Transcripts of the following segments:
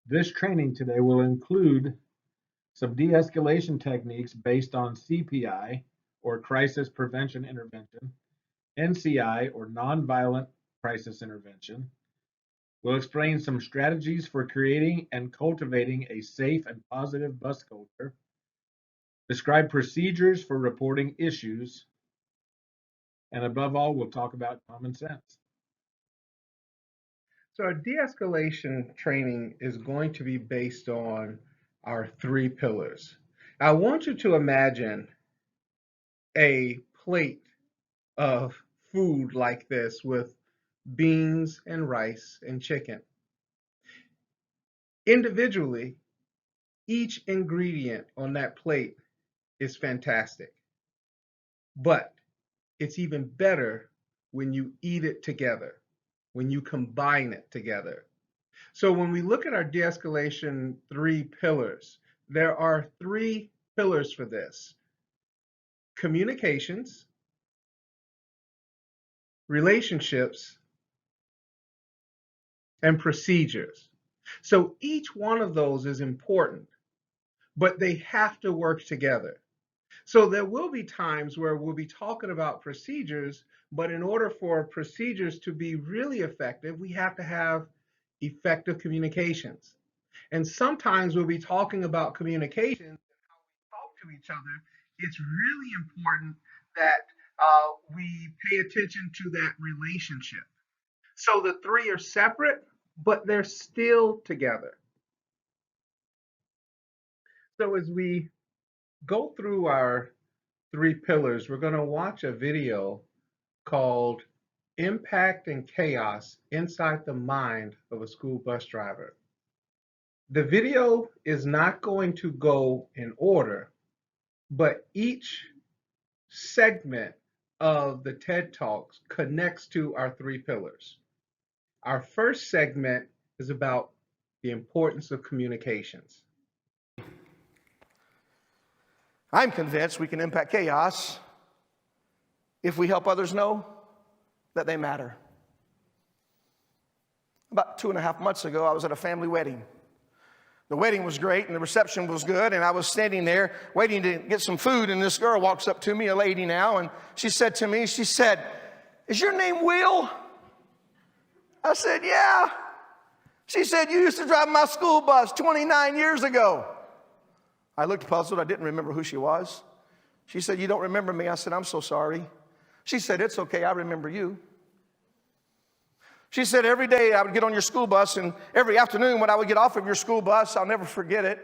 This training today will include some de-escalation techniques based on CPI, or Crisis Prevention Intervention, NCI, or Nonviolent Crisis Intervention. We'll explain some strategies for creating and cultivating a safe and positive bus culture, describe procedures for reporting issues, and above all, we'll talk about common sense. So our de-escalation training is going to be based on our 3 pillars. I want you to imagine a plate of food like this with beans and rice and chicken. Individually, each ingredient on that plate is fantastic, but it's even better when you eat it together, when you combine it together. So when we look at our de-escalation 3 pillars, there are 3 pillars for this: communications, relationships, and procedures. So each one of those is important, but they have to work together. So there will be times where we'll be talking about procedures, but in order for procedures to be really effective, we have to have effective communications. And sometimes we'll be talking about communications and how we talk to each other. It's really important that we pay attention to that relationship. So the 3 are separate, but they're still together. So as we go through our 3 pillars, we're going to watch a video called Impact and Chaos Inside the Mind of a School Bus Driver. The video is not going to go in order, but each segment of the TED Talks connects to our 3 pillars. Our first segment is about the importance of communications. I'm convinced we can impact chaos if we help others know that they matter. About 2.5 months ago, I was at a family wedding. The wedding was great and the reception was good, and I was standing there waiting to get some food, and this girl walks up to me, a lady now, and she said to me, she said, "Is your name Will?" I said, "Yeah." She said, "You used to drive my school bus 29 years ago." I looked puzzled. I didn't remember who she was. She said, "You don't remember me?" I said, "I'm so sorry." She said, "It's okay, I remember you." She said, "Every day I would get on your school bus, and every afternoon when I would get off of your school bus, I'll never forget it.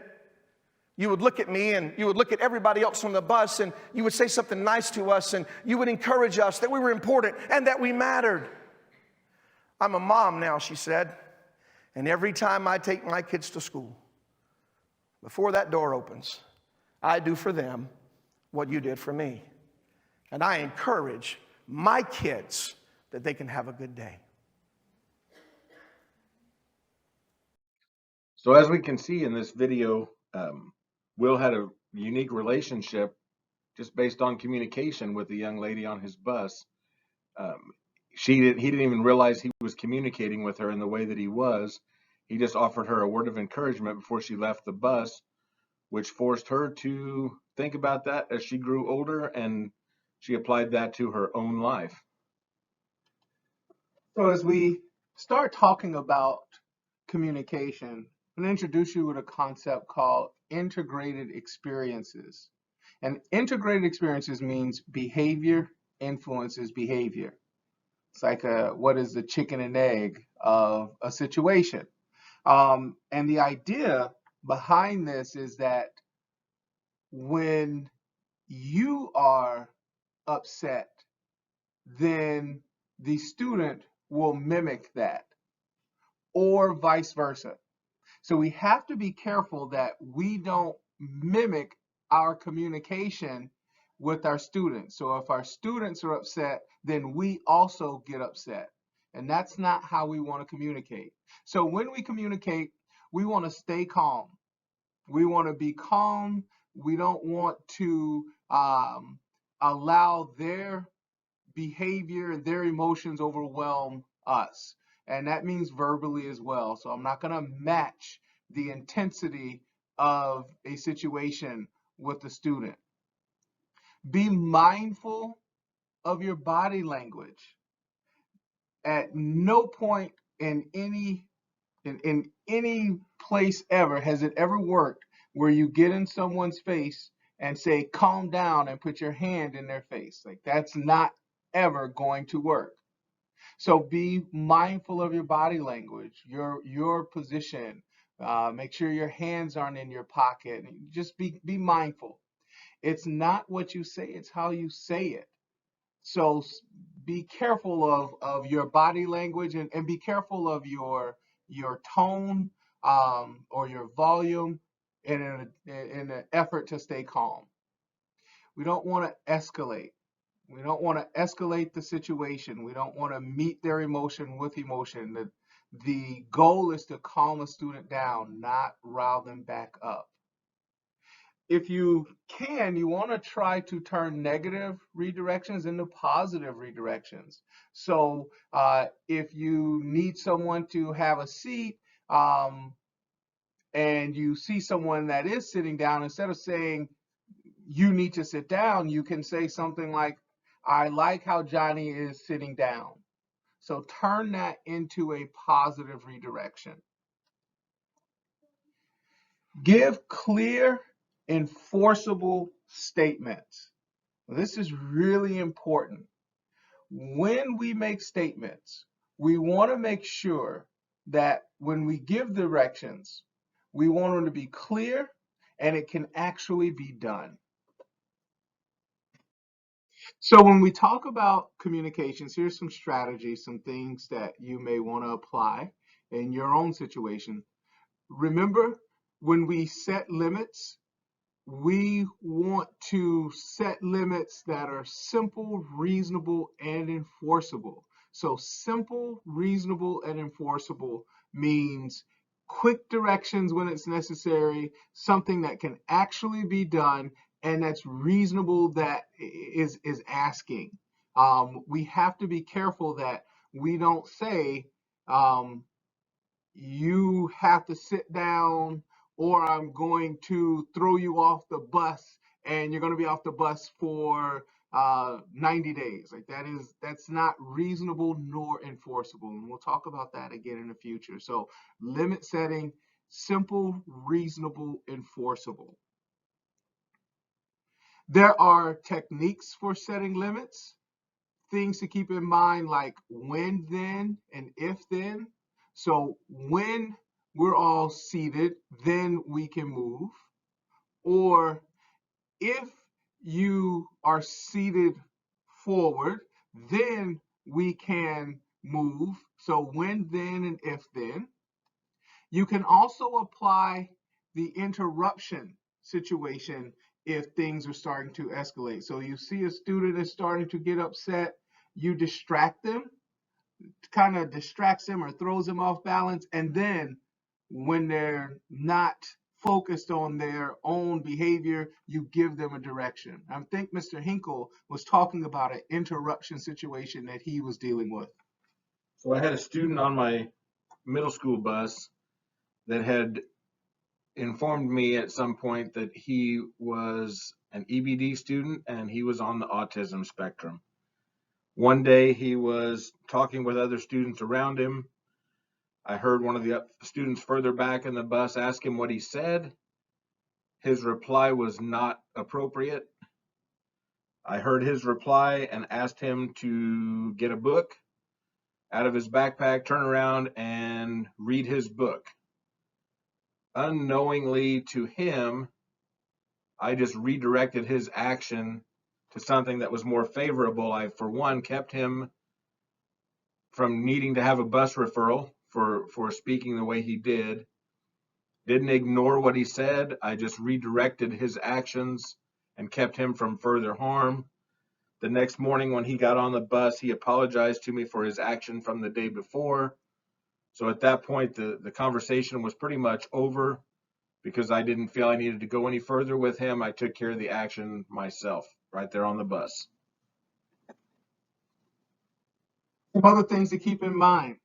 You would look at me and you would look at everybody else on the bus, and you would say something nice to us, and you would encourage us that we were important and that we mattered. I'm a mom now," she said, "and every time I take my kids to school, before that door opens, I do for them what you did for me. And I encourage my kids that they can have a good day." So as we can see in this video, Will had a unique relationship just based on communication with the young lady on his bus. He didn't even realize he was communicating with her in the way that he was. He just offered her a word of encouragement before she left the bus, which forced her to think about that as she grew older, and she applied that to her own life. So as we start talking about communication, I'm going to introduce you with a concept called integrated experiences. And integrated experiences means behavior influences behavior. It's like what is the chicken and egg of a situation. And the idea behind this is that when you are upset, then the student will mimic that, or vice versa. So we have to be careful that we don't mimic our communication with our students. So if our students are upset, then we also get upset. And that's not how we want to communicate. So when we communicate, we want to stay calm. We want to be calm. We don't want to allow their behavior and their emotions overwhelm us. And that means verbally as well. So I'm not going to match the intensity of a situation with the student. Be mindful of your body language. At no point in any place ever has it ever worked where you get in someone's face and say, calm down, and put your hand in their face. Like, that's not ever going to work. So be mindful of your body language, your position. Make sure your hands aren't in your pocket. Just be mindful. It's not what you say, it's how you say it. So be careful of your body language, and be careful of your tone, or your volume in an effort to stay calm. We don't want to escalate. We don't want to escalate the situation. We don't want to meet their emotion with emotion. The goal is to calm a student down, not rile them back up. If you can, you want to try to turn negative redirections into positive redirections. So if you need someone to have a seat, and you see someone that is sitting down, instead of saying you need to sit down, you can say something like, I like how Johnny is sitting down. So turn that into a positive redirection. Give clear, enforceable statements. This is really important. When we make statements, we want to make sure that when we give directions, we want them to be clear and it can actually be done. So when we talk about communications, here's some strategies, some things that you may want to apply in your own situation. Remember, when we set limits, we want to set limits that are simple, reasonable, and enforceable. So simple, reasonable, and enforceable means quick directions when it's necessary, something that can actually be done, and that's reasonable, that is asking. We have to be careful that we don't say, you have to sit down, or I'm going to throw you off the bus, and you're going to be off the bus for 90 days. Like, that's not reasonable nor enforceable. And we'll talk about that again in the future. So limit setting, simple, reasonable, enforceable. There are techniques for setting limits, things to keep in mind, like when, then, and if, then. So when we're all seated, then we can move. Or if you are seated forward, then we can move. So when, then, and if, then. You can also apply the interruption situation if things are starting to escalate. So you see a student is starting to get upset, you distract them, kind of distracts them or throws them off balance, and then when they're not focused on their own behavior, you give them a direction. I think Mr. Hinkle was talking about an interruption situation that he was dealing with. So I had a student on my middle school bus that had informed me at some point that he was an EBD student and he was on the autism spectrum. One day he was talking with other students around him. I heard one of the students further back in the bus ask him what he said. His reply was not appropriate. I heard his reply and asked him to get a book out of his backpack, turn around, and read his book. Unknowingly to him, I just redirected his action to something that was more favorable. I, for one, kept him from needing to have a bus referral for speaking the way he did. Didn't ignore what he said. I just redirected his actions and kept him from further harm. The next morning when he got on the bus, he apologized to me for his action from the day before. So at that point, the conversation was pretty much over because I didn't feel I needed to go any further with him. I took care of the action myself right there on the bus. Some other things to keep in mind.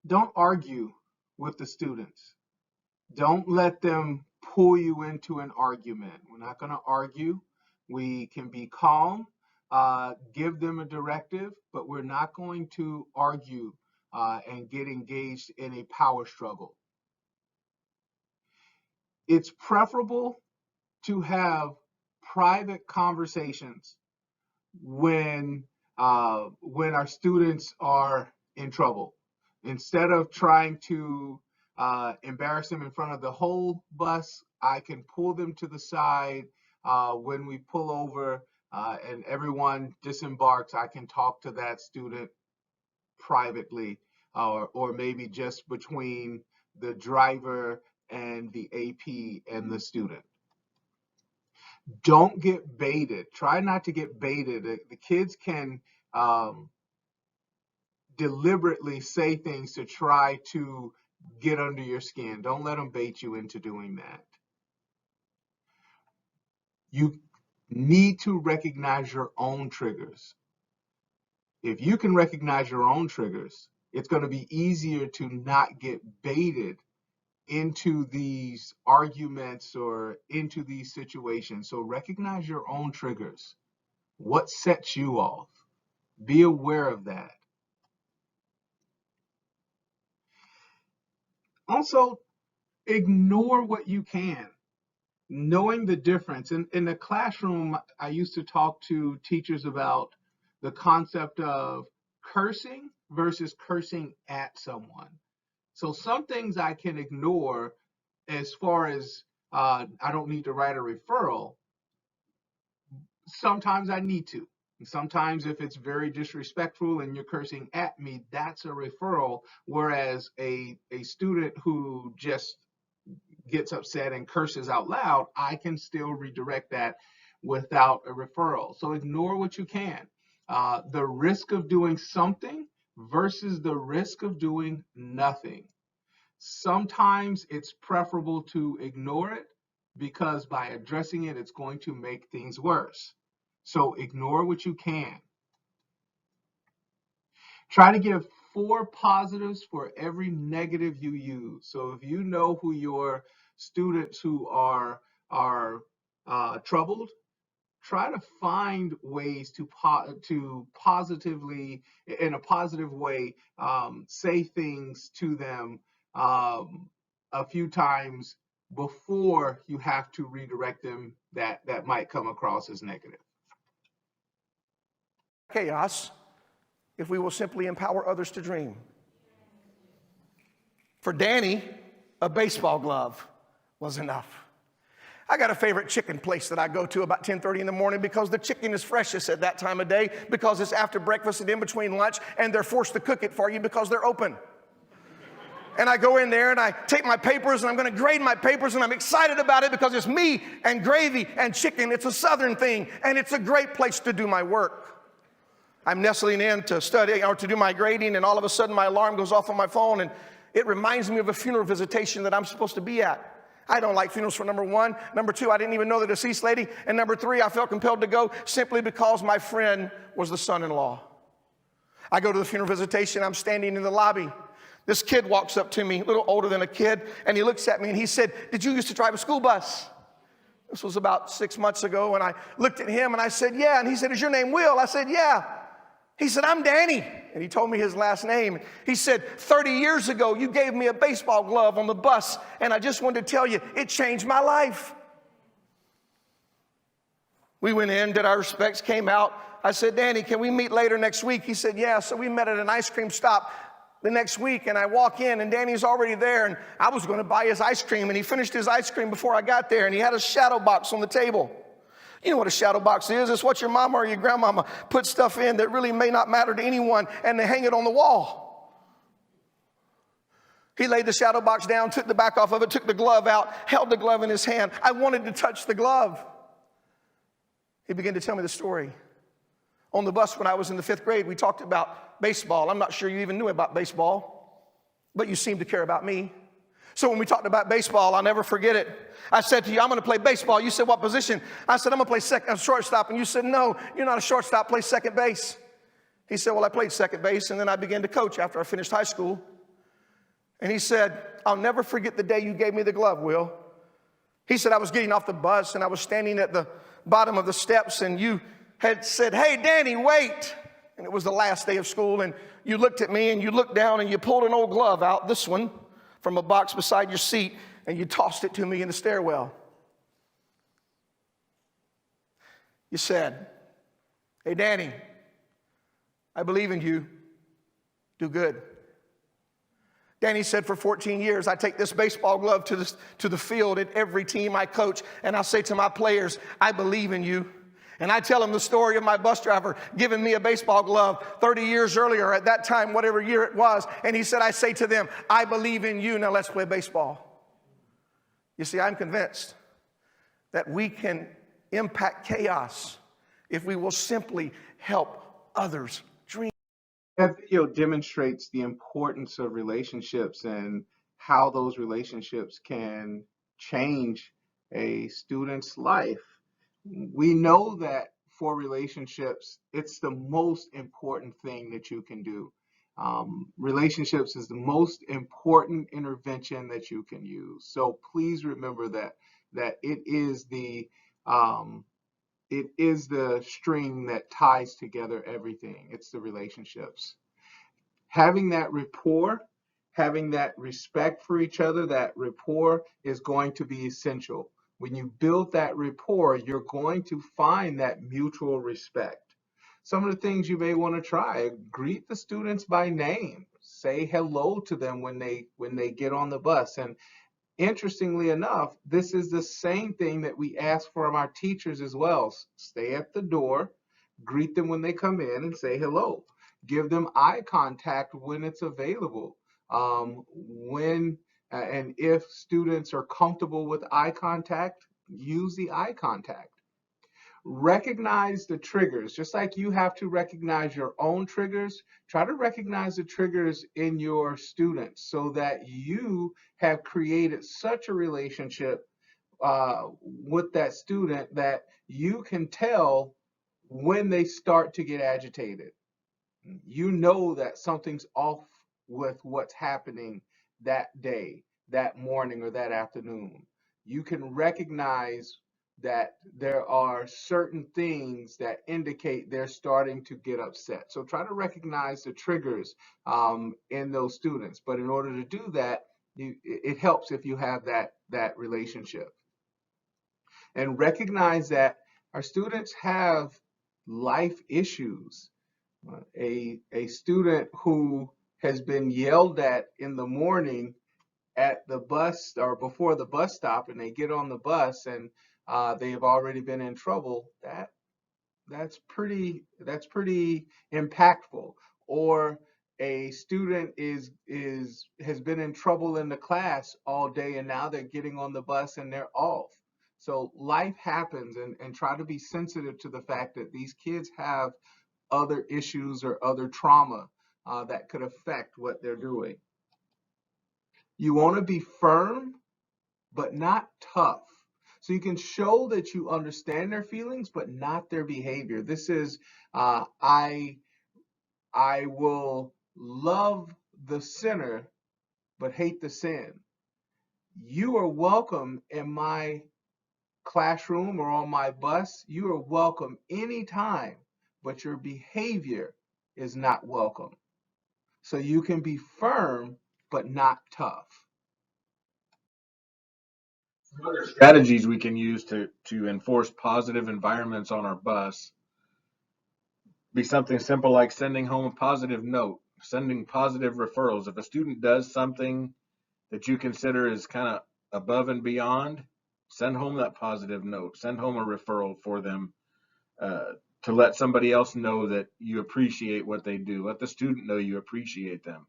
Don't argue with the students. Don't let them pull you into an argument. We're not going to argue. We can be calm, give them a directive, but we're not going to argue and get engaged in a power struggle. It's preferable to have private conversations when our students are in trouble, instead of trying to embarrass them in front of the whole bus. I can pull them to the side when we pull over and everyone disembarks. I can talk to that student privately, or maybe just between the driver and the AP and the student. Don't get baited. Try not to get baited. The kids can deliberately say things to try to get under your skin. Don't let them bait you into doing that. You need to recognize your own triggers. If you can recognize your own triggers, it's going to be easier to not get baited into these arguments or into these situations. So recognize your own triggers. What sets you off? Be aware of that. Also, ignore what you can. Knowing the difference. In the classroom, I used to talk to teachers about the concept of cursing versus cursing at someone. So some things I can ignore as far as I don't need to write a referral. Sometimes I need to. Sometimes if it's very disrespectful and you're cursing at me, that's a referral. Whereas a student who just gets upset and curses out loud, I can still redirect that without a referral. So ignore what you can. The risk of doing something versus the risk of doing nothing. Sometimes it's preferable to ignore it because by addressing it, it's going to make things worse. So ignore what you can. Try to give 4 positives for every negative you use. So if you know who your students who are troubled, try to find ways to positively, in a positive way, say things to them a few times before you have to redirect them that might come across as negative. Chaos if we will simply empower others to dream. For Danny, a baseball glove was enough. I got a favorite chicken place that I go to about 10:30 in the morning because the chicken is freshest at that time of day, because it's after breakfast and in between lunch, and they're forced to cook it for you because they're open. And I go in there and I take my papers and I'm going to grade my papers, and I'm excited about it because it's me and gravy and chicken. It's a Southern thing, and it's a great place to do my work. I'm nestling in to study or to do my grading, and all of a sudden my alarm goes off on my phone, and it reminds me of a funeral visitation that I'm supposed to be at. I don't like funerals, for number 1. Number 2, I didn't even know the deceased lady. And number 3, I felt compelled to go simply because my friend was the son-in-law. I go to the funeral visitation. I'm standing in the lobby. This kid walks up to me, a little older than a kid, and he looks at me and he said, "Did you used to drive a school bus?" This was about 6 months ago, and I looked at him and I said, "Yeah." And he said, "Is your name Will?" I said, "Yeah." He said, "I'm Danny." And he told me his last name. He said, 30 years ago, you gave me a baseball glove on the bus, and I just wanted to tell you, it changed my life. We went in, did our respects, came out. I said, "Danny, can we meet later next week?" He said, "Yeah." So we met at an ice cream stop the next week, and I walk in, and Danny's already there, and I was going to buy his ice cream, and he finished his ice cream before I got there, and he had a shadow box on the table. You know what a shadow box is? It's what your mama or your grandmama put stuff in that really may not matter to anyone, and they hang it on the wall. He laid the shadow box down, took the back off of it, took the glove out, held the glove in his hand. I wanted to touch the glove. He began to tell me the story. On the bus when I was in the 5th grade, we talked about baseball. I'm not sure you even knew about baseball, but you seem to care about me. So when we talked about baseball, I'll never forget it. I said to you, "I'm going to play baseball." You said, "What position?" I said, "I'm going to play shortstop." And you said, "No, you're not a shortstop. Play second base." He said, "Well, I played second base, and then I began to coach after I finished high school." And he said, I'll never forget the day you gave me the glove, Will. He said, I was getting off the bus and I was standing at the bottom of the steps and you had said, hey, Danny, wait. And it was the last day of school and you looked at me and you looked down and you pulled an old glove out, this one, from a box beside your seat, and you tossed it to me in the stairwell. You said, hey, Danny, I believe in you. Do good. Danny said, for 14 years, I take this baseball glove to the field at every team I coach, and I say to my players, I believe in you. And I tell them the story of my bus driver giving me a baseball glove 30 years earlier, at that time, whatever year it was, and he said, I say to them, I believe in you, now let's play baseball. You see, I'm convinced that we can impact chaos if we will simply help others dream. That video demonstrates the importance of relationships and how those relationships can change a student's life. We know that for relationships, it's the most important thing that you can do. Relationships is the most important intervention that you can use. So please remember that it is the string that ties together everything. It's the relationships. Having that rapport, having that respect for each other, that rapport is going to be essential. When you build that rapport, you're going to find that mutual respect. Some of the things you may want to try: greet the students by name, say hello to them when they get on the bus. And interestingly enough, this is the same thing that we ask from our teachers as well. Stay at the door, greet them when they come in, and say hello. Give them eye contact when it's available. And if students are comfortable with eye contact, use the eye contact. Recognize the triggers. Just like you have to recognize your own triggers, try to recognize the triggers in your students so that you have created such a relationship with that student that you can tell when they start to get agitated. You know that something's off with what's happening that day, that morning, or that afternoon. You can recognize that there are certain things that indicate they're starting to get upset. So try to recognize the triggers in those students. But in order to do that, it helps if you have that relationship. And recognize that our students have life issues. A student who has been yelled at in the morning at the bus or before the bus stop, and they get on the bus and they have already been in trouble, that's pretty impactful. Or a student has been in trouble in the class all day and now they're getting on the bus and they're off. So life happens, and try to be sensitive to the fact that these kids have other issues or other trauma that could affect what they're doing. You want to be firm, but not tough. So you can show that you understand their feelings, but not their behavior. This is, I will love the sinner, but hate the sin. You are welcome in my classroom or on my bus. You are welcome anytime, but your behavior is not welcome. So you can be firm, but not tough. Some other strategies we can use to enforce positive environments on our bus be something simple like sending home a positive note, sending positive referrals. If a student does something that you consider is kind of above and beyond, send home that positive note, send home a referral for them to let somebody else know that you appreciate what they do. Let the student know you appreciate them.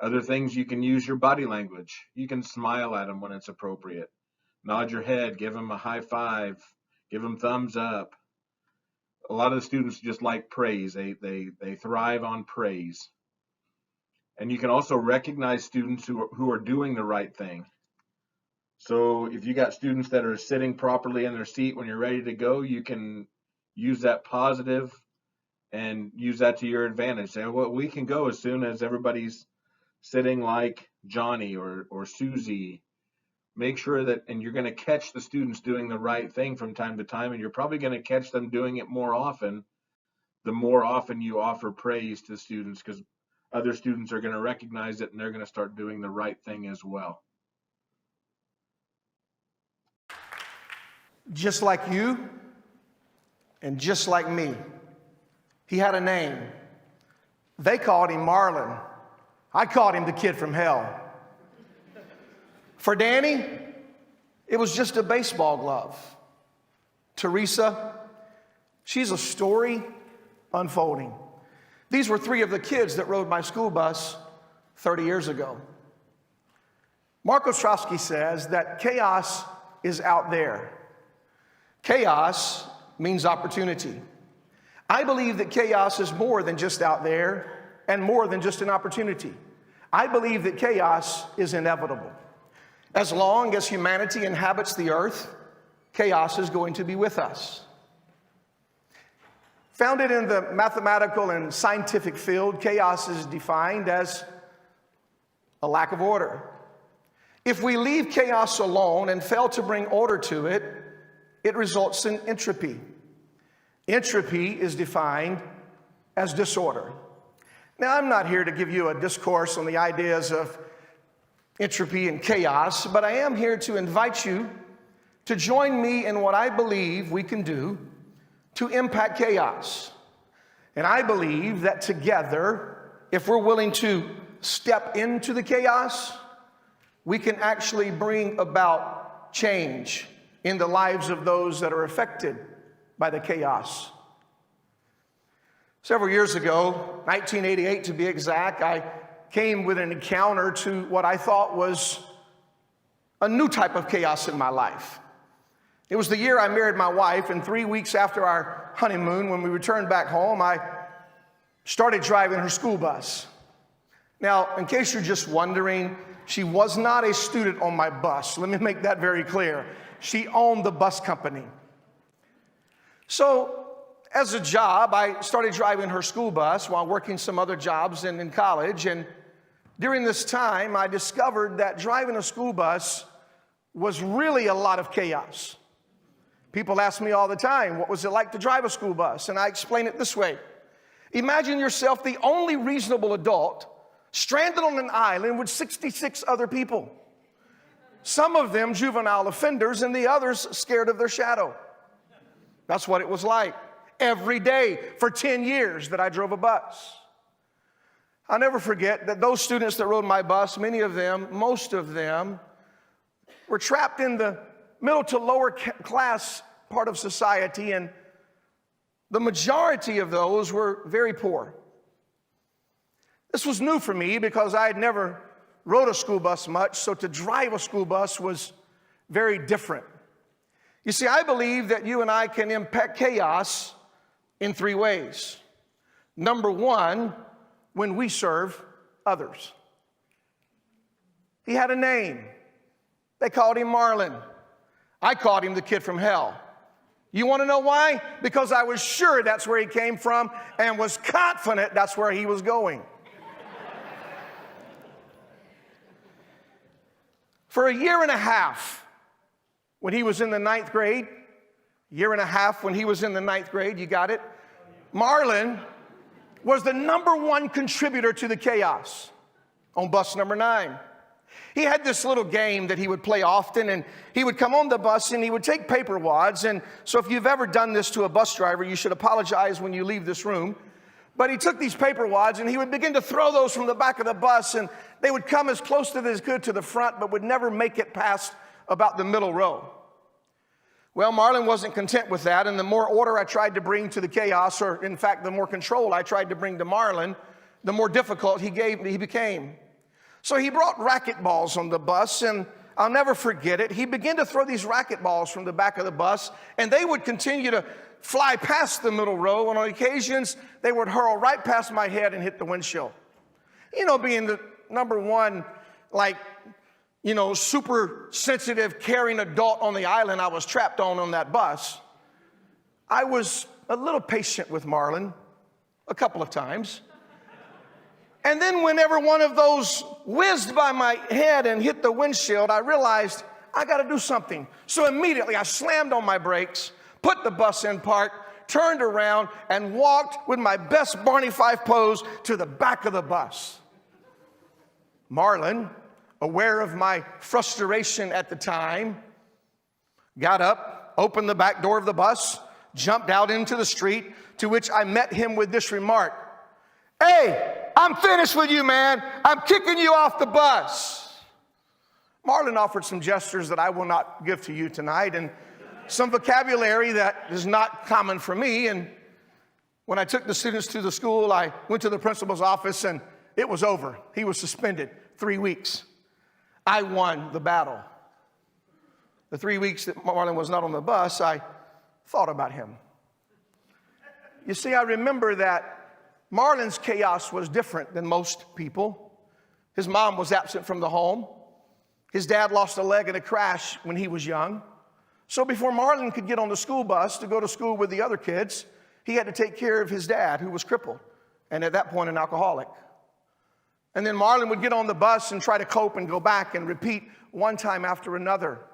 Other things, you can use your body language. You can smile at them when it's appropriate. Nod your head, give them a high five, give them thumbs up. A lot of the students just like praise. They thrive on praise. And you can also recognize students who are doing the right thing. So if you got students that are sitting properly in their seat when you're ready to go, you can use that positive and use that to your advantage. Say, well, we can go as soon as everybody's sitting like Johnny or Susie. Make sure that, and you're going to catch the students doing the right thing from time to time, and you're probably going to catch them doing it more often, the more often you offer praise to students, because other students are going to recognize it and they're going to start doing the right thing as well. Just like you and just like me. He had a name. They called him Marlin. I called him the kid from hell. For Danny, it was just a baseball glove. Teresa, she's a story unfolding. These were three of the kids that rode my school bus 30 years ago. Mark Ostrowski says that chaos is out there. Chaos means opportunity. I believe that chaos is more than just out there and more than just an opportunity. I believe that chaos is inevitable. As long as humanity inhabits the earth, chaos is going to be with us. Founded in the mathematical and scientific field, chaos is defined as a lack of order. If we leave chaos alone and fail to bring order to it, it results in entropy. Entropy is defined as disorder. Now, I'm not here to give you a discourse on the ideas of entropy and chaos, but I am here to invite you to join me in what I believe we can do to impact chaos. And I believe that together, if we're willing to step into the chaos, we can actually bring about change in the lives of those that are affected by the chaos. Several years ago, 1988 to be exact, I came with an encounter to what I thought was a new type of chaos in my life. It was the year I married my wife, and 3 weeks after our honeymoon, when we returned back home, I started driving her school bus. Now, in case you're just wondering, she was not a student on my bus. Let me make that very clear. She owned the bus company. So, as a job, I started driving her school bus while working some other jobs and in college. And during this time, I discovered that driving a school bus was really a lot of chaos. People ask me all the time, what was it like to drive a school bus? And I explain it this way. Imagine yourself the only reasonable adult stranded on an island with 66 other people. Some of them juvenile offenders and the others scared of their shadow. That's what it was like every day for 10 years that I drove a bus. I'll never forget that those students that rode my bus, many of them, most of them, were trapped in the middle to lower class part of society, and the majority of those were very poor. This was new for me because I had never rode a school bus much, so to drive a school bus was very different. You see, I believe that you and I can impact chaos in three ways. Number one, when we serve others. He had a name. They called him Marlin. I called him the kid from hell. You want to know why? Because I was sure that's where he came from and was confident that's where he was going. For a year and a half, when he was in the 9th grade, year and a half when he was in the 9th grade, you got it? Marlin was the #1 contributor to the chaos on bus number 9. He had this little game that he would play often, and he would come on the bus and he would take paper wads. And so if you've ever done this to a bus driver, you should apologize when you leave this room. But he took these paper wads and he would begin to throw those from the back of the bus, and they would come as close to as good to the front, but would never make it past about the middle row. Well, Marlin wasn't content with that, and the more order I tried to bring to the chaos, or in fact, the more control I tried to bring to Marlin, the more difficult he became. So he brought racquetballs on the bus, and I'll never forget it. He began to throw these racquetballs from the back of the bus, and they would continue to fly past the middle row, and on occasions, they would hurl right past my head and hit the windshield. You know, being the #1, super sensitive, caring adult on the island I was trapped on that bus, I was a little patient with Marlin a couple of times. And then whenever one of those whizzed by my head and hit the windshield, I realized I got to do something. So immediately I slammed on my brakes, put the bus in park, turned around, and walked with my best Barney Fife pose to the back of the bus. Marlon, aware of my frustration at the time, got up, opened the back door of the bus, jumped out into the street, to which I met him with this remark: "Hey, I'm finished with you, man. I'm kicking you off the bus." Marlon offered some gestures that I will not give to you tonight, and some vocabulary that is not common for me. And when I took the students to the school, I went to the principal's office, and it was over. He was suspended 3 weeks. I won the battle. The 3 weeks that Marlon was not on the bus, I thought about him. You see, I remember that Marlon's chaos was different than most people. His mom was absent from the home. His dad lost a leg in a crash when he was young. So before Marlon could get on the school bus to go to school with the other kids, he had to take care of his dad, who was crippled, and at that point an alcoholic. And then Marlon would get on the bus and try to cope and go back and repeat one time after another.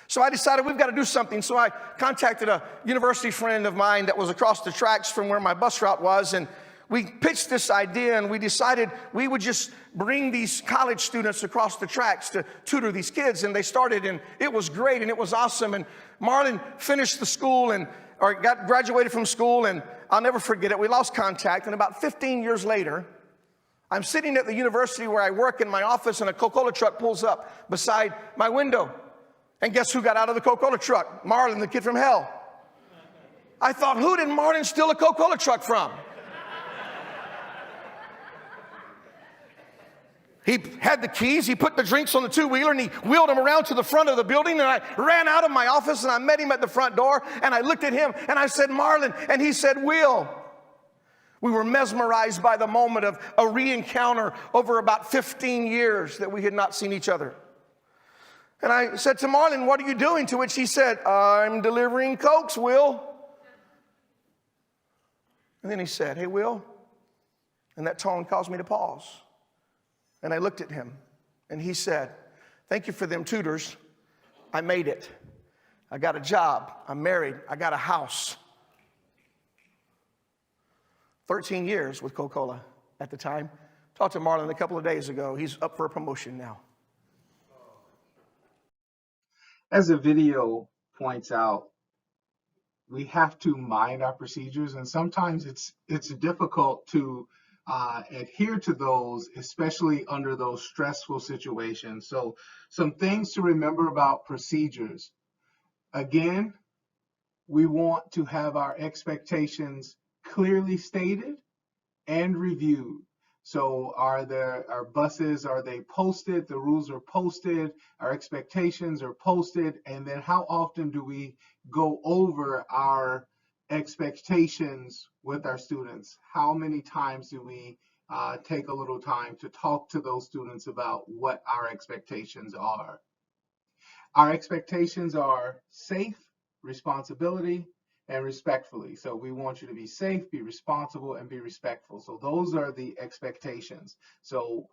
So I decided we've got to do something. So I contacted a university friend of mine that was across the tracks from where my bus route was, and we pitched this idea, and we decided we would just bring these college students across the tracks to tutor these kids. And they started, and it was great, and it was awesome. And Marlon finished the school or got graduated from school, and I'll never forget it. We lost contact, and about 15 years later, I'm sitting at the university where I work in my office, and a Coca-Cola truck pulls up beside my window. And guess who got out of the Coca-Cola truck? Marlon, the kid from hell. I thought, who did Marlon steal a Coca-Cola truck from? He had the keys, he put the drinks on the two-wheeler, and he wheeled them around to the front of the building, and I ran out of my office, and I met him at the front door, and I looked at him, and I said, "Marlon," and he said, "Will." We were mesmerized by the moment of a re-encounter over about 15 years that we had not seen each other. And I said to Marlon, "What are you doing?" To which he said, "I'm delivering Cokes, Will." And then he said, "Hey, Will," and that tone caused me to pause. And I looked at him, and he said, "Thank you for them tutors. I made it. I got a job. I'm married. I got a house." 13 years with Coca-Cola at the time. Talked to Marlon a couple of days ago. He's up for a promotion now. As the video points out, we have to mind our procedures, and sometimes it's difficult to adhere to those, especially under those stressful situations. So some things to remember about procedures. Again, we want to have our expectations clearly stated and reviewed. So our buses, are they posted? The rules are posted, our expectations are posted, and then how often do we go over our expectations with our students? How many times do we take a little time to talk to those students about what our expectations are? Our expectations are safe, responsibility, and respectfully. So we want you to be safe, be responsible, and be respectful. So those are the expectations. So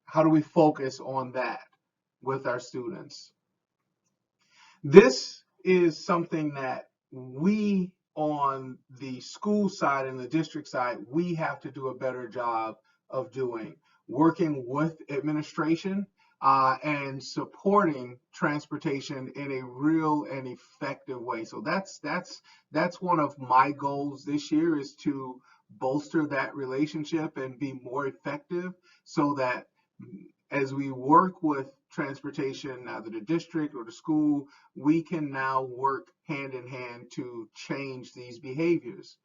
how do we focus on that with our students? This is something that we on the school side and the district side, we have to do a better job of doing, working with administration and supporting transportation in a real and effective way. So that's one of my goals this year, is to bolster that relationship and be more effective, so that as we work with transportation, either the district or the school, we can now work hand in hand to change these behaviors.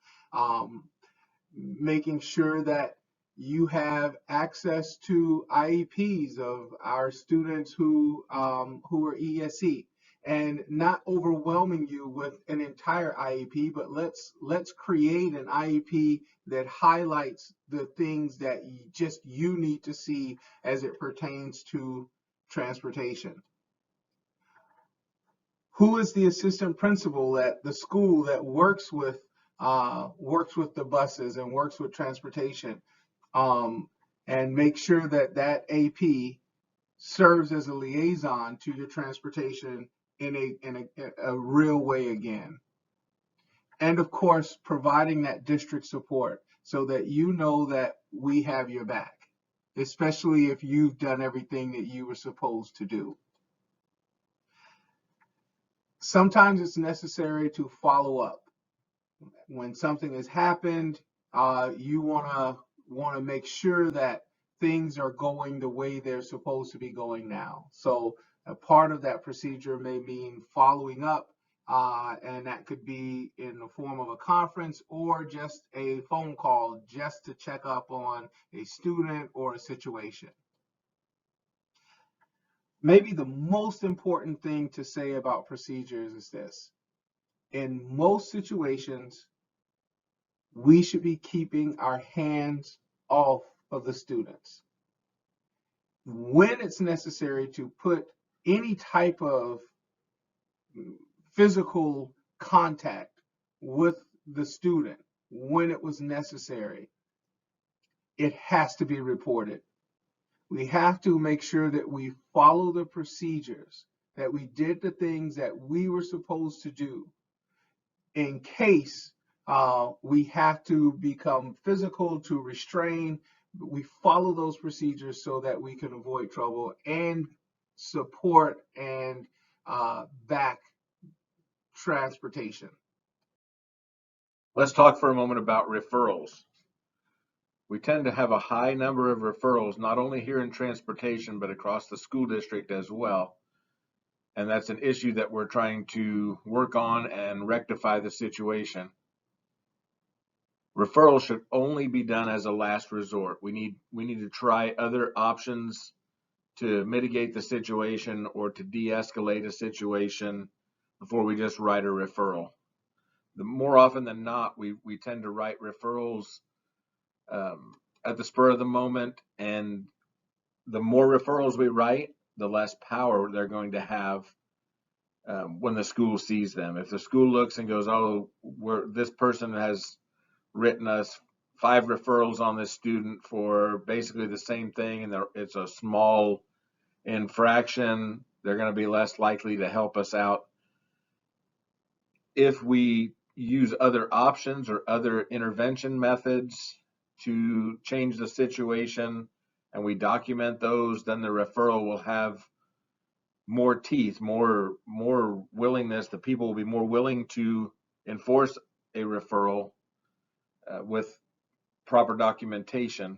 Making sure that you have access to IEPs of our students who are ESE, and not overwhelming you with an entire IEP, but let's create an IEP that highlights the things that you need to see as it pertains to transportation. Who is the assistant principal at the school that works with the buses and works with transportation? and make sure that that AP serves as a liaison to your transportation in a real way again. And of course, providing that district support so that you know that we have your back, especially if you've done everything that you were supposed to do. Sometimes it's necessary to follow up. When something has happened, you wanna make sure that things are going the way they're supposed to be going now. So a part of that procedure may mean following up, and that could be in the form of a conference or just a phone call just to check up on a student or a situation. Maybe the most important thing to say about procedures is this: in most situations, we should be keeping our hands off of the students. When it's necessary to put any type of physical contact with the student, when it was necessary, it has to be reported. We have to make sure that we follow the procedures, that we did the things that we were supposed to do in case we have to become physical to restrain. We follow those procedures so that we can avoid trouble and support and back transportation. Let's talk for a moment about referrals. We tend to have a high number of referrals, not only here in transportation, but across the school district as well. And that's an issue that we're trying to work on and rectify the situation. Referrals should only be done as a last resort. We need to try other options to mitigate the situation or to de-escalate a situation before we just write a referral. The more often than not, we tend to write referrals at the spur of the moment, and the more referrals we write, the less power they're going to have when the school sees them. If the school looks and goes, oh, this person has written us 5 referrals on this student for basically the same thing, and it's a small infraction, they're going to be less likely to help us out. If we use other options or other intervention methods to change the situation and we document those, then the referral will have more teeth, more willingness. The people will be more willing to enforce a referral with proper documentation.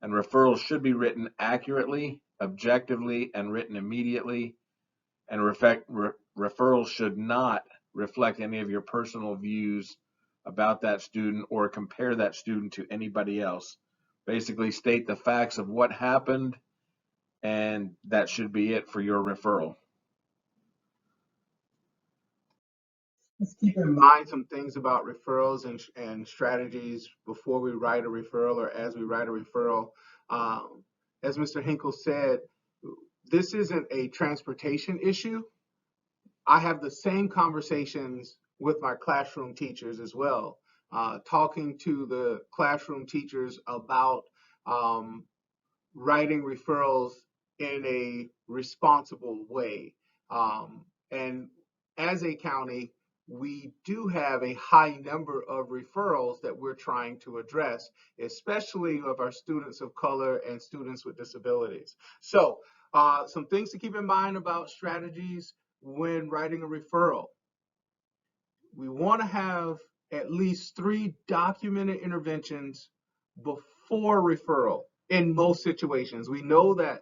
And referrals should be written accurately, objectively, and written immediately. And referrals should not reflect any of your personal views about that student or compare that student to anybody else. Basically state the facts of what happened, and that should be it for your referral. Let's keep in mind some things about referrals and strategies before we write a referral or as we write a referral. As Mr. Hinkle said, this isn't a transportation issue. I have the same conversations with my classroom teachers as well, talking to the classroom teachers about writing referrals in a responsible way. And as a county, we do have a high number of referrals that we're trying to address, especially of our students of color and students with disabilities. So some things to keep in mind about strategies when writing a referral. We want to have at least 3 documented interventions before referral in most situations. We know that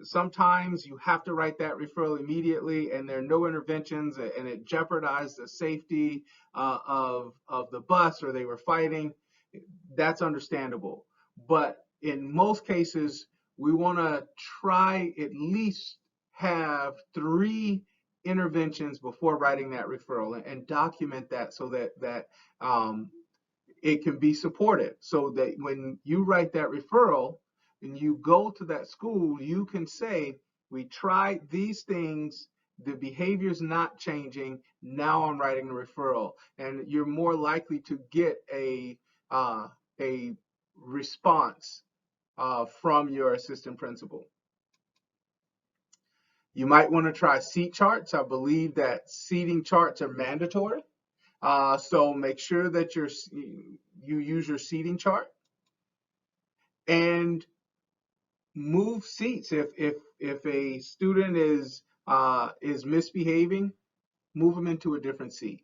sometimes you have to write that referral immediately and there are no interventions and it jeopardized the safety of the bus or they were fighting. That's understandable. But in most cases, we want to try at least have 3 interventions before writing that referral and document that so that it can be supported, so that when you write that referral and you go to that school, you can say, we tried these things, the behavior's not changing, now I'm writing a referral. And you're more likely to get a response from your assistant principal. You might want to try seat charts. I believe that seating charts are mandatory. So make sure that you use your seating chart and move seats. If a student is misbehaving, move them into a different seat.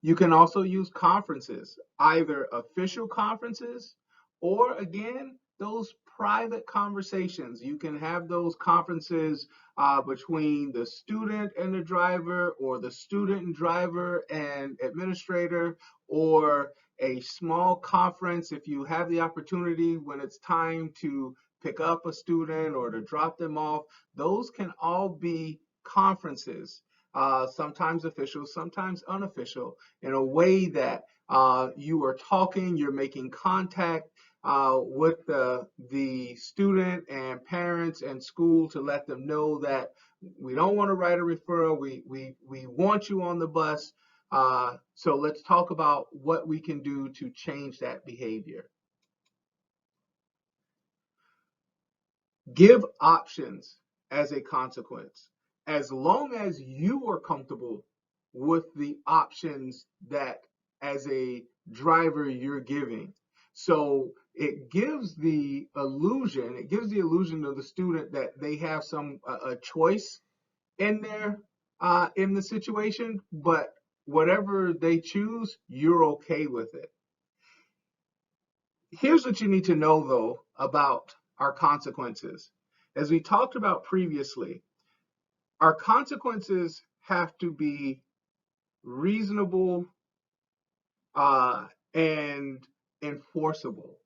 You can also use conferences, either official conferences or, again, those private conversations. You can have those conferences between the student and the driver, or the student and driver and administrator, or a small conference if you have the opportunity when it's time to pick up a student or to drop them off. Those can all be conferences. Sometimes official, sometimes unofficial, in a way that you are talking, you're making contact with the student and parents and school to let them know that we don't want to write a referral, we want you on the bus. So let's talk about what we can do to change that behavior. Give options as a consequence, as long as you are comfortable with the options that as a driver you're giving. So it gives the illusion to the student that they have a choice in in the situation, but whatever they choose, you're okay with it. Here's what you need to know, though, about our consequences. As we talked about previously, our consequences have to be reasonable and enforceable.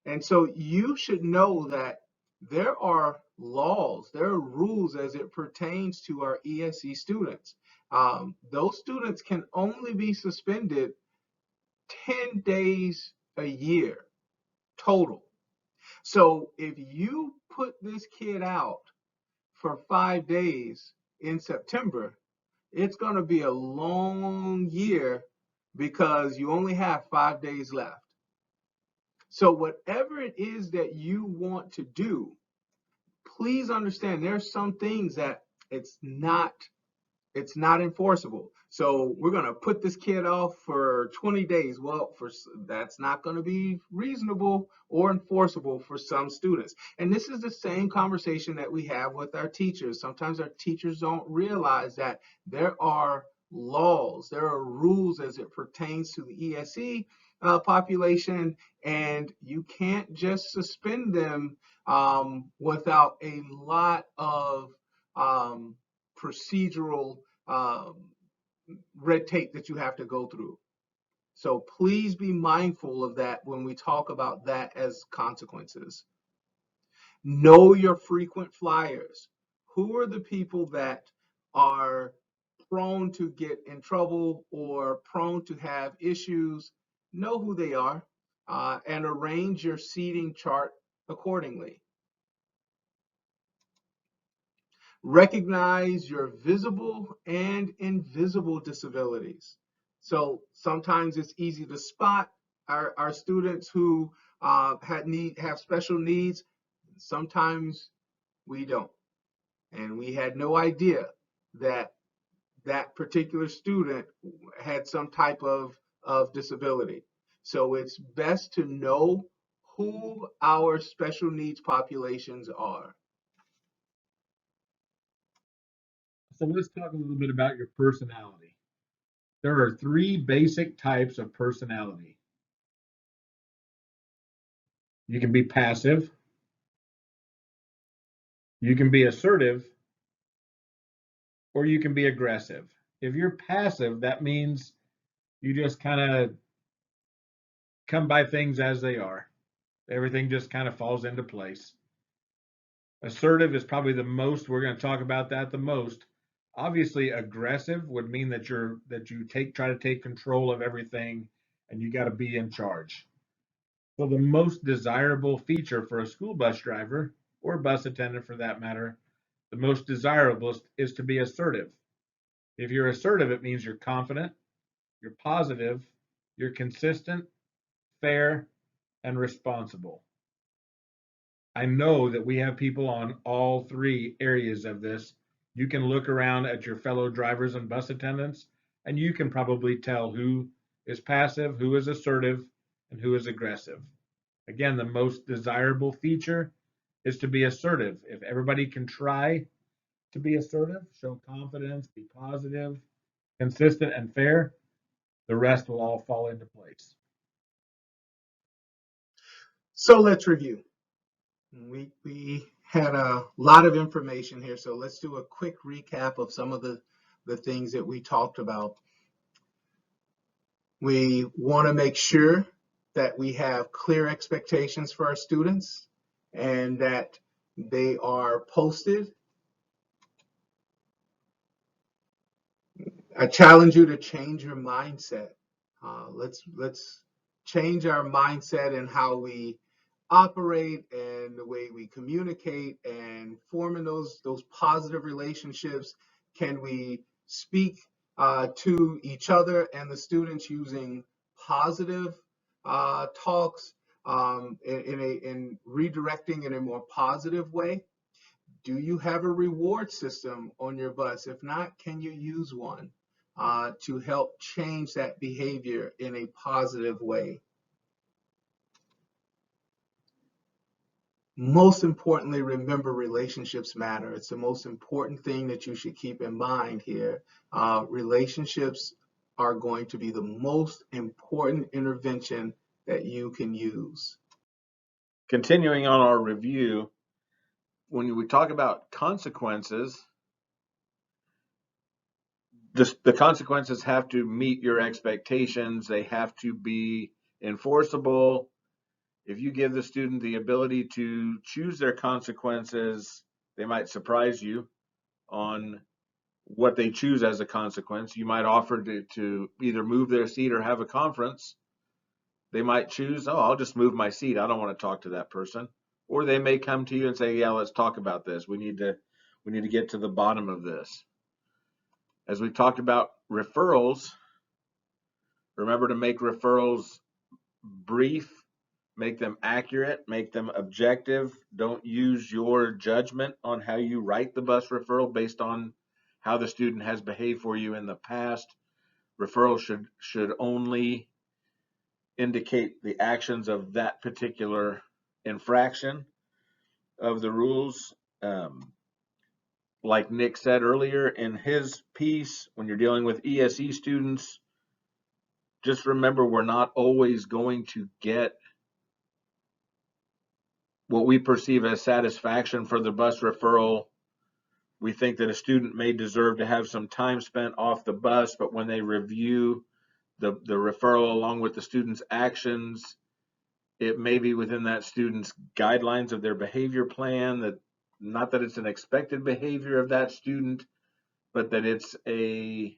And so you should know that there are laws, there are rules as it pertains to our ESE students. Those students can only be suspended 10 days a year total. So if you put this kid out for 5 days in September, it's going to be a long year because you only have 5 days left. So whatever it is that you want to do, please understand there's some things that it's not enforceable. So we're going to put this kid off for 20 days. Well, that's not going to be reasonable or enforceable for some students. And this is the same conversation that we have with our teachers. Sometimes our teachers don't realize that there are laws, there are rules as it pertains to the ESE population, and you can't just suspend them without a lot of procedural red tape that you have to go through. So please be mindful of that when we talk about that as consequences. Know your frequent flyers. Who are the people that are prone to get in trouble or prone to have issues? Know who they are and arrange your seating chart accordingly. Recognize your visible and invisible disabilities. So sometimes it's easy to spot our students who have special needs. Sometimes we don't. And we had no idea that that particular student had some type of disability. So it's best to know who our special needs populations are. So let's talk a little bit about your personality. There are 3 basic types of personality. You can be passive, you can be assertive, or you can be aggressive. If you're passive, that means you just kind of come by things as they are. Everything just kind of falls into place. Assertive is probably the most, we're going to talk about that the most. Obviously, aggressive would mean that you try to take control of everything and you got to be in charge. So the most desirable feature for a school bus driver or bus attendant for that matter, the most desirable is to be assertive. If you're assertive, it means you're confident, you're positive, You're consistent, fair, and responsible. I know that we have people on all three areas of this. You can look around at your fellow drivers and bus attendants, and you can probably tell who is passive, who is assertive, and who is aggressive. Again, the most desirable feature is to be assertive. If everybody can try to be assertive, show confidence, be positive, consistent, and fair, the rest will all fall into place. So let's review. We had a lot of information here, so let's do a quick recap of some of the things that we talked about. We want to make sure that we have clear expectations for our students and that they are posted. I challenge you to change your mindset. Let's change our mindset and how we operate and the way we communicate and forming those positive relationships. Can we speak to each other and the students using positive talks in redirecting in a more positive way? Do you have a reward system on your bus? If not, can you use one to help change that behavior in a positive way? Most importantly, remember relationships matter. It's the most important thing that you should keep in mind here. Relationships are going to be the most important intervention that you can use. Continuing on our review, when we talk about consequences, the consequences have to meet your expectations. They have to be enforceable. If you give the student the ability to choose their consequences, they might surprise you on what they choose as a consequence. You might offer to either move their seat or have a conference. They might choose, oh, I'll just move my seat. I don't want to talk to that person. Or they may come to you and say, yeah, let's talk about this. We need to get to the bottom of this. As we talked about referrals, remember to make referrals brief, make them accurate, make them objective. Don't use your judgment on how you write the bus referral based on how the student has behaved for you in the past. Referrals should only indicate the actions of that particular infraction of the rules. Like Nick said earlier in his piece, when you're dealing with ESE students, just remember we're not always going to get what we perceive as satisfaction for the bus referral. We think that a student may deserve to have some time spent off the bus, but when they review the referral along with the student's actions, it may be within that student's guidelines of their behavior plan, that not that it's an expected behavior of that student, but that it's a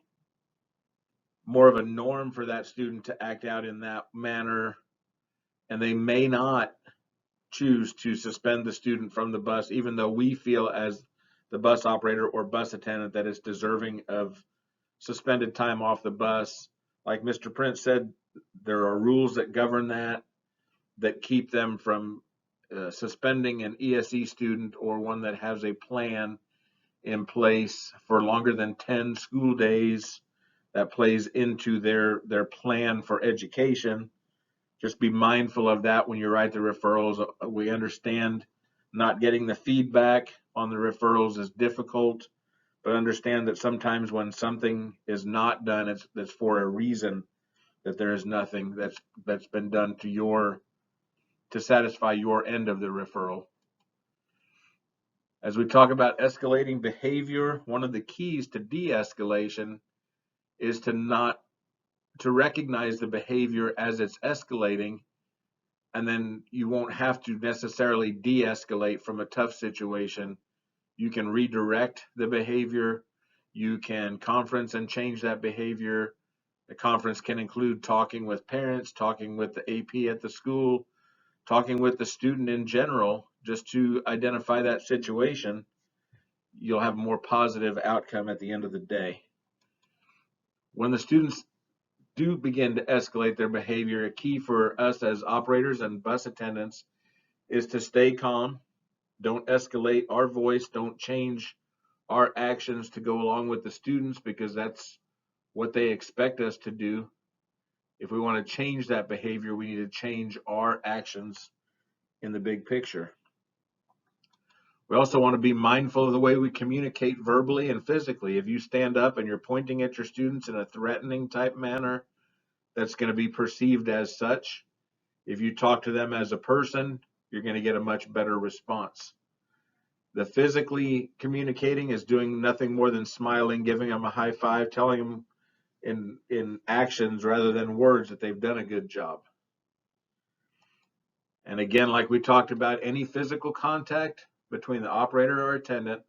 more of a norm for that student to act out in that manner, and they may not choose to suspend the student from the bus, even though we feel as the bus operator or bus attendant that it's deserving of suspended time off the bus. Like Mr. Prince said, there are rules that govern that keep them from suspending an ESE student or one that has a plan in place for longer than 10 school days. That plays into their plan for education. Just be mindful of that when you write the referrals. We understand not getting the feedback on the referrals is difficult, but understand that sometimes when something is not done, that's for a reason, that there is nothing that's been done to satisfy your end of the referral. As we talk about escalating behavior, one of the keys to de-escalation is to recognize the behavior as it's escalating, and then you won't have to necessarily de-escalate from a tough situation. You can redirect the behavior. You can conference and change that behavior. The conference can include talking with parents, talking with the AP at the school, talking with the student in general, just to identify that situation. You'll have a more positive outcome at the end of the day. When the students do begin to escalate their behavior, a key for us as operators and bus attendants is to stay calm. Don't escalate our voice. Don't change our actions to go along with the students, because that's what they expect us to do. If we want to change that behavior, we need to change our actions in the big picture. We also want to be mindful of the way we communicate verbally and physically. If you stand up and you're pointing at your students in a threatening type manner, that's going to be perceived as such. If you talk to them as a person, you're going to get a much better response. The physically communicating is doing nothing more than smiling, giving them a high five, telling them in actions rather than words that they've done a good job. And again, like we talked about, any physical contact between the operator or attendant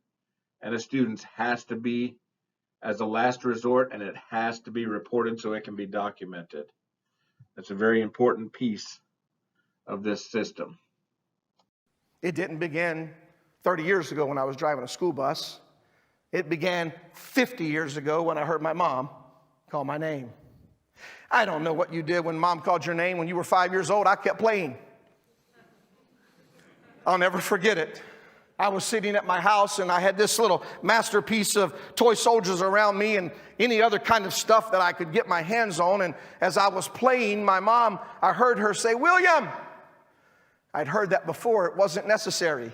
and a student has to be as a last resort, and it has to be reported so it can be documented. That's a very important piece of this system. It didn't begin 30 years ago when I was driving a school bus. It began 50 years ago when I heard my mom call my name. I don't know what you did when mom called your name when you were 5 years old. I kept playing. I'll never forget it. I was sitting at my house and I had this little masterpiece of toy soldiers around me and any other kind of stuff that I could get my hands on. And as I was playing, my mom, I heard her say, "William." I'd heard that before. It wasn't necessary.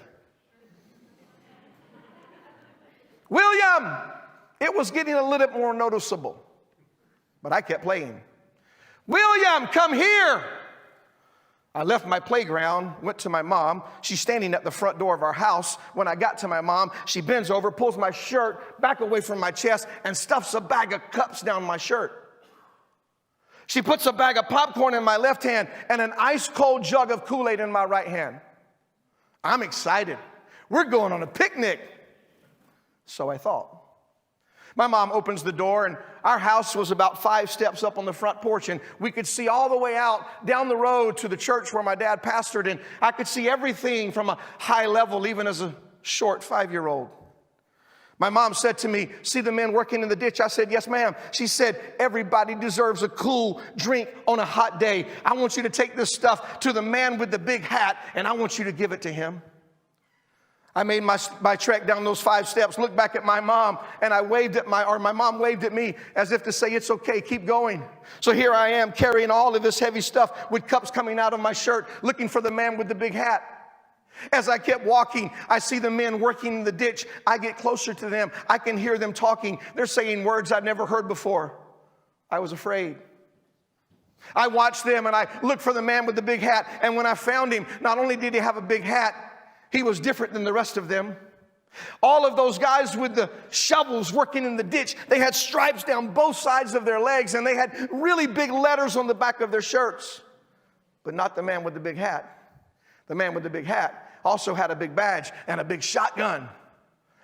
"William." It was getting a little bit more noticeable, but I kept playing. "William, come here." I left my playground, went to my mom. She's standing at the front door of our house. When I got to my mom, she bends over, pulls my shirt back away from my chest, and stuffs a bag of cups down my shirt. She puts a bag of popcorn in my left hand and an ice-cold jug of Kool-Aid in my right hand. I'm excited. We're going on a picnic. So I thought. My mom opens the door, and our house was about 5 steps up on the front porch, and we could see all the way out down the road to the church where my dad pastored, and I could see everything from a high level, even as a short 5-year-old. My mom said to me, "See the men working in the ditch?" I said, "Yes, ma'am." She said, "Everybody deserves a cool drink on a hot day. I want you to take this stuff to the man with the big hat, and I want you to give it to him." I made my trek down those 5 steps, looked back at my mom, and I waved at my mom waved at me as if to say, "It's okay, keep going." So here I am carrying all of this heavy stuff with cups coming out of my shirt, looking for the man with the big hat. As I kept walking, I see the men working in the ditch. I get closer to them. I can hear them talking. They're saying words I'd never heard before. I was afraid. I watched them and I looked for the man with the big hat. And when I found him, not only did he have a big hat, he was different than the rest of them. All of those guys with the shovels working in the ditch, they had stripes down both sides of their legs, and they had really big letters on the back of their shirts. But not the man with the big hat. The man with the big hat also had a big badge and a big shotgun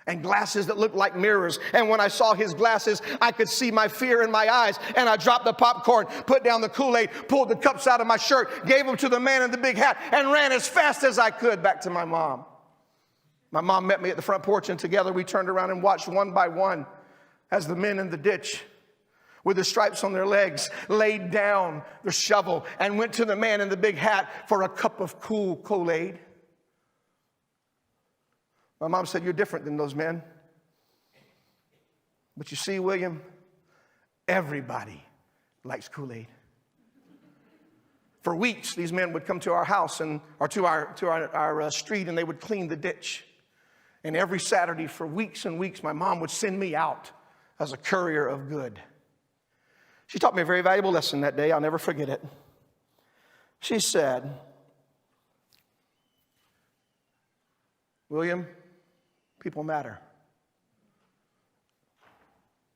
and glasses that looked like mirrors. And when I saw his glasses, I could see my fear in my eyes. And I dropped the popcorn, put down the Kool-Aid, pulled the cups out of my shirt, gave them to the man in the big hat, and ran as fast as I could back to my mom. My mom met me at the front porch, and together we turned around and watched one by one as the men in the ditch with the stripes on their legs laid down the shovel and went to the man in the big hat for a cup of cool Kool-Aid. My mom said, "You're different than those men. But you see, William, everybody likes Kool-Aid." For weeks, these men would come to our house or to our street, and they would clean the ditch. And every Saturday for weeks and weeks, my mom would send me out as a courier of good. She taught me a very valuable lesson that day. I'll never forget it. She said, "William, people matter.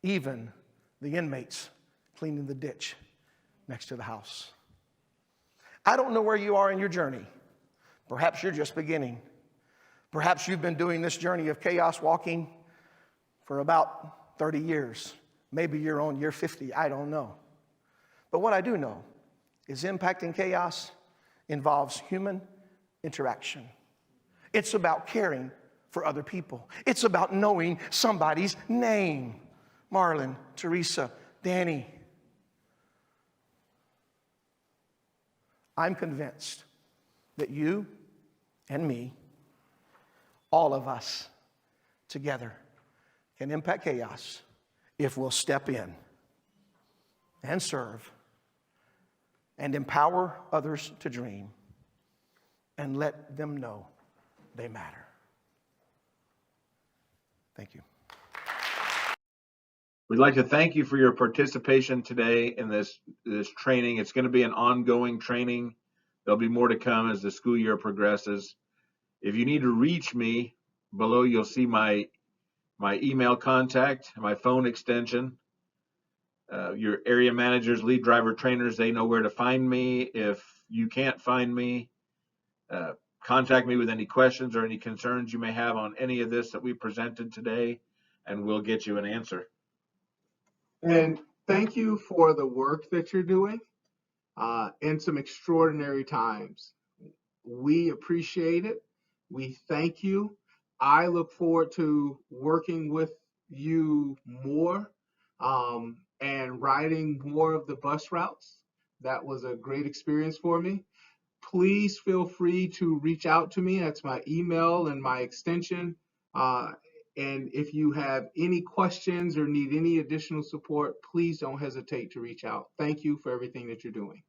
Even the inmates cleaning the ditch next to the house." I don't know where you are in your journey. Perhaps you're just beginning. Perhaps you've been doing this journey of chaos walking for about 30 years. Maybe you're on year 50. I don't know. But what I do know is impacting chaos involves human interaction. It's about caring for other people. It's about knowing somebody's name. Marlon, Teresa, Danny. I'm convinced that you and me, all of us together, can impact chaos if we'll step in and serve and empower others to dream and let them know they matter. Thank you. We'd like to thank you for your participation today in this training. It's going to be an ongoing training. There'll be more to come as the school year progresses. If you need to reach me, below you'll see my email contact, my phone extension. Your area managers, lead driver trainers, they know where to find me. If you can't find me, contact me with any questions or any concerns you may have on any of this that we presented today, and we'll get you an answer. And thank you for the work that you're doing in some extraordinary times. We appreciate it. We thank you. I look forward to working with you more and riding more of the bus routes. That was a great experience for me. Please feel free to reach out to me. That's my email and my extension. And if you have any questions or need any additional support, please don't hesitate to reach out. Thank you for everything that you're doing.